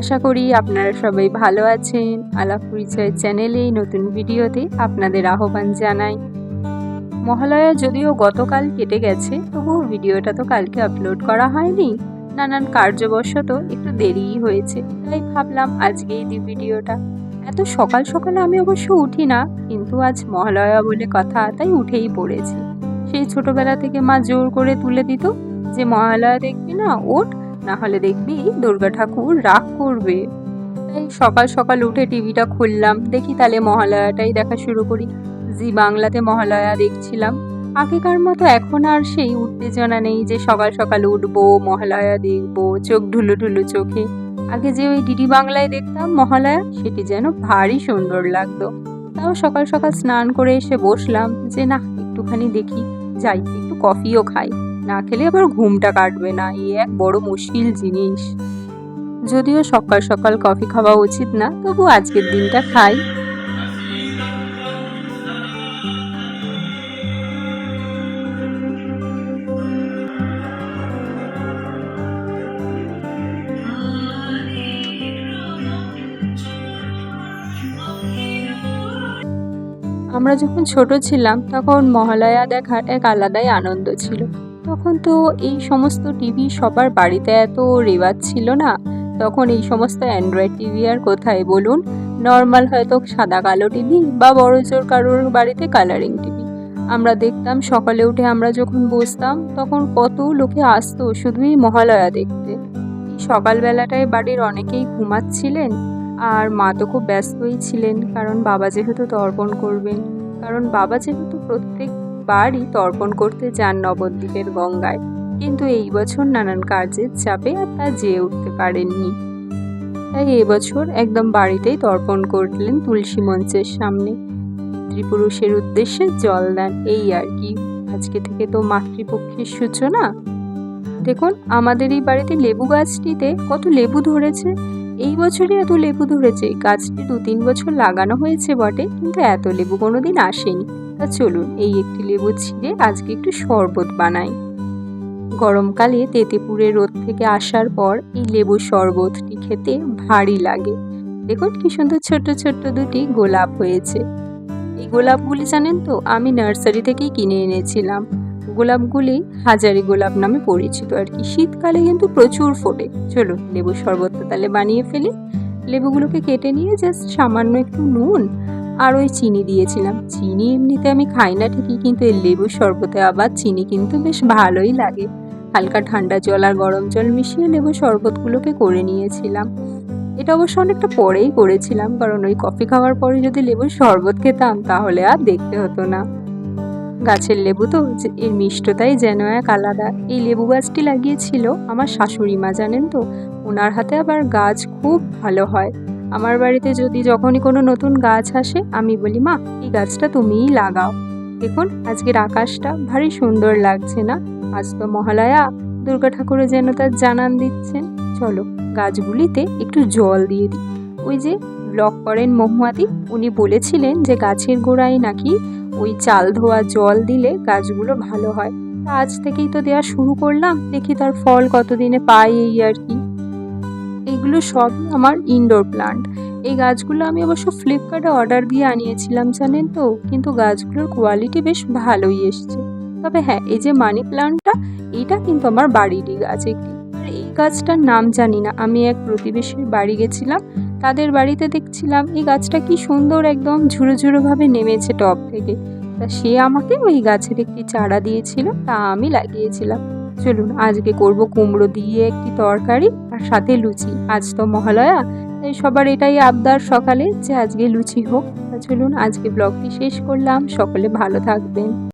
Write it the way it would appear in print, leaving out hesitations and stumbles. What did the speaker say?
আশা করি আপনারা সবাই ভালো আছেন। আলাপ পরিচয় চ্যানেলে নতুন ভিডিওতে আপনাদের আহ্বান জানাই। মহালয়া যদিও গতকাল কেটে গেছে, তবুও ভিডিওটা তো কালকে আপলোড করা হয়নি। নানান কার্যবশত একটু দেরিই হয়েছে, তাই ভাবলাম আজকেই দিই ভিডিওটা। এত সকাল সকালে আমি অবশ্য উঠি না, কিন্তু আজ মহালয়া বলে কথা, তাই উঠেই পড়েছি। সেই ছোটবেলা থেকে মা জোর করে তুলে দিত যে মহালয়া দেখবি না, ওঠ, না হলে দেখবি দুর্গা ঠাকুর রাগ করবে। তাই সকাল সকাল উঠে টিভিটা খুললাম, দেখি তাহলে মহালয়াটাই দেখা শুরু করি। জি বাংলাতে মহালয়া দেখছিলাম। আগেকার মতো এখন আর সেই উত্তেজনা নেই যে সকাল সকাল উঠবো, মহালয়া দেখবো, চোখ ঢুলু ঢুলু চোখে। আগে যে ওই ডিডি বাংলায় দেখতাম মহালয়া, সেটি যেন ভারী সুন্দর লাগতো। তাও সকাল সকাল স্নান করে এসে বসলাম যে না, একটুখানি দেখি, যাই একটু কফিও খাই, না খেলে আবার ঘুমটা কাটবে না, এই এক বড় মুশকিল জিনিস। যদিও সকাল সকাল কফি খাওয়া উচিত না, তবু আজকের দিনটা খাই। আমরা যখন ছোট ছিলাম তখন মহালয়া দেখার এক আলাদাই আনন্দ ছিল। তখন তো এই সমস্ত টিভি সবার বাড়িতে এত রেওয়াজ ছিল না। তখন এই সমস্ত অ্যান্ড্রয়েড টিভি আর কোথায় বলুন, নর্মাল হয়তো সাদা কালো টিভি বা বড় জোর কারোর বাড়িতে কালারিং টিভি। আমরা দেখতাম সকালে উঠে আমরা যখন বসতাম তখন কত লোকে আসতো শুধুই মহালয়া দেখতে। এই সকালবেলাটায় বাড়ির অনেকেই ঘুমাচ্ছিলেন, আর মা তো খুব ব্যস্তই ছিলেন, কারণ বাবা যেহেতু তর্পণ করবেন। কারণ বাবা যেহেতু প্রত্যেকবারই তর্পণ করতে যান নবদ্বীপের গঙ্গায়, কিন্তু এই বছর নানান কাজের চাপে আর তা যেয়ে উঠতে পারেননি। তাই এবছর একদম বাড়িতেই তর্পণ করলেন তুলসী মঞ্চের সামনে। পিতৃপুরুষের উদ্দেশ্যে জলদান, এই আর কি। আজকে থেকে তো মাতৃপক্ষের সূচনা। দেখুন আমাদের এই বাড়িতে লেবু গাছটিতে কত লেবু ধরেছে। এই বছরই এত লেবু ধরেছে। গাছটি 2-3 বছর লাগানো হয়েছে বটে, কিন্তু এত লেবু কোনোদিন আসেনি। তা চলুন এই একটি লেবু ছিঁড়ে আজকে একটু শরবত বানাই। গরমকালে তেঁতুপুরে রোদ থেকে আসার পর এই লেবু শরবতটি খেতে ভারী লাগে। দেখুন কি সুন্দর ছোট্ট ছোট্ট দুটি গোলাপ হয়েছে। এই গোলাপগুলি জানেন তো আমি নার্সারি থেকেই কিনে এনেছিলাম। গোলাপগুলি হাজারি গোলাপ নামে পরিচিত আর কি। শীতকালে কিন্তু প্রচুর ফোটে। চলুন লেবুর শরবতটা তাহলে বানিয়ে ফেলি। লেবুগুলোকে কেটে নিয়ে জাস্ট সামান্য একটু নুন আর ওই চিনি দিয়েছিলাম। চিনি এমনিতে আমি খাই না ঠিকই, কিন্তু এই লেবুর শরবতে আবার চিনি কিন্তু বেশ ভালোই লাগে। হালকা ঠান্ডা জল আর গরম জল মিশিয়ে লেবুর শরবতগুলোকে করে নিয়েছিলাম। এটা অবশ্য অনেকটা পরেই করেছিলাম, কারণ ওই কফি খাওয়ার পরে যদি লেবুর শরবত খেতাম তাহলে আর দেখতে হতো না। গাছের লেবু তো এর মিষ্টতাই যেন এক আলাদা। এই লেবু গাছটি লাগিয়েছিল আমার শাশুড়ি মা, জানেন তো। ওনার হাতে আবার গাছ খুব ভালো হয়। আমার বাড়িতে যদি যখনই কোনো নতুন গাছ আসে আমি বলি, মা এই গাছটা তুমিই লাগাও। দেখুন আজকের আকাশটা ভারী সুন্দর লাগছে না? আজ তো মহালয়া, দুর্গা ঠাকুরও যেন তার জানান দিচ্ছেন। চলো গাছগুলিতে একটু জল দিয়ে দিই। ওই যে ব্লগ করেন মহুয়াদি, উনি বলেছিলেন যে গাছের গোড়ায় নাকি ওই চাল ধোয়া জল দিলে গাছগুলো ভালো হয়। তা আজ থেকেই তো দেওয়া শুরু করলাম, দেখি তার ফল কতদিনে পাই, এই আর কি। এইগুলো সবই আমার ইনডোর প্লান্ট। এই গাছগুলো আমি অবশ্য ফ্লিপকার্টে অর্ডার দিয়ে আনিয়েছিলাম, জানেন তো, কিন্তু গাছগুলোর কোয়ালিটি বেশ ভালোই এসছে। তবে হ্যাঁ, এই যে মানি প্লান্টটা, এইটা কিন্তু আমার বাড়িরই গাছ একটি। আর এই গাছটার নাম জানি না। আমি এক প্রতিবেশীর বাড়ি গেছিলাম, তাদের বাড়িতে দেখছিলাম এই গাছটা কি সুন্দর একদম ঝুড়ো ঝুড়ো ভাবে নেমেছে টব থেকে। তা সে আমাকে ওই গাছের একটি চারা দিয়েছিল, তা আমি লাগিয়েছিলাম। চলুন আজকে করব কুমড়ো দিয়ে একটি তরকারি আর সাথে লুচি। আজ তো মহালয়া, তাই সবার এটাই আবদার সকালে যে আজকে লুচি হোক। তা চলুন আজকে ব্লগটি শেষ করলাম। সকলে ভালো থাকবেন।